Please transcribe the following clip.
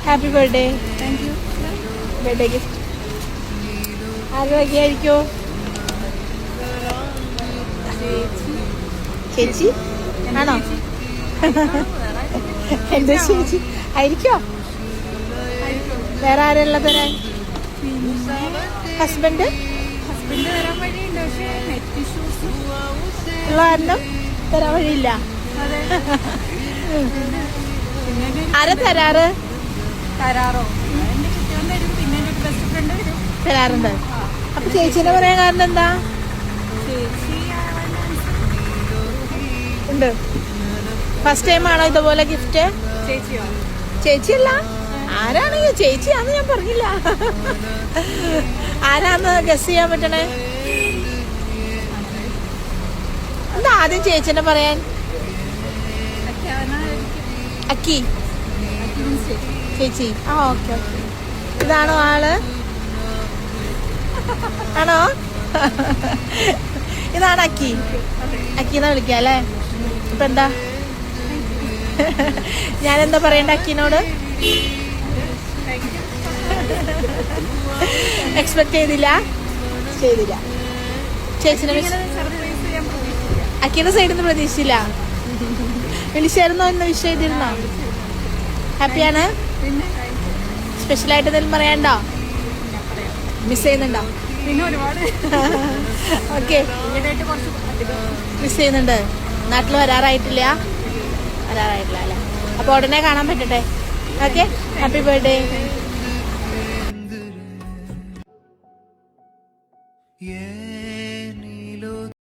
Happy birthday. Thank you. Birthday gift ആര് വകയായിരിക്കോ? ചേച്ചി ആണോ? എന്റെ ചേച്ചി ആയിരിക്കോ? വേറെ ആരുള്ള തരാൻ? ഹസ്ബൻഡ് വരാൻ വഴിയുണ്ട്, പക്ഷേ നെറ്റ് ഇഷ്യൂസ് ഉള്ള കാരണം തരാൻ വഴിയില്ല. ആരാ തരാറ്? തരാറോ? എന്റെ കുട്ടികൾ തരും, പിന്നെ എന്റെ ഒരു ബെസ്റ്റ് ഫ്രണ്ട് വരും, തരാറുണ്ട്. അപ്പൊ ചേച്ചീനെ പറയാൻ കാരണം എന്താ? ചേച്ചി ഉണ്ട്. ഫസ്റ്റ് ടൈം ആണോ ഇതുപോലെ ഗിഫ്റ്റ്? ചേച്ചിയോ? ചേച്ചിയല്ല, ആരാണെങ്കിൽ ചേച്ചിയാന്ന് ഞാൻ പറഞ്ഞില്ല. ആരാന്ന് ഗസ് ചെയ്യാൻ പറ്റണേ? എന്താ ആദ്യം ചേച്ചിനെ പറയാൻ? അക്കി ചേച്ചി. ആ ഓക്കെ ഓക്കെ. ഇതാണോ ആള്? ആണോ? ഇതാണ് അക്കി. അക്കിന്നാ വിളിക്കാം അല്ലേ? ഇപ്പൊ എന്താ ഞാനെന്താ പറയണ്ട അക്കിനോട്? എക്സ്പെക്ട് ചെയ്തില്ല. ചേച്ചിനെ അക്കിയുടെ സൈഡിൽ നിന്ന് പ്രതീക്ഷിച്ചില്ല. വിളിച്ചായിരുന്നോ? ഇന്ന് വിഷ് ചെയ്തിരുന്നോ? ഹാപ്പിയാണ്? സ്പെഷ്യലായിട്ട് എന്തെങ്കിലും പറയാനുണ്ടോ? മിസ് ചെയ്യുന്നുണ്ടോ? പിന്നെ ഒരുപാട് ഓക്കെ. മിസ് ചെയ്യുന്നുണ്ട്. നാട്ടിൽ വരാറായിട്ടില്ല അല്ലേ? അപ്പോൾ ഉടനെ കാണാൻ പറ്റട്ടെ. Okay, happy birthday.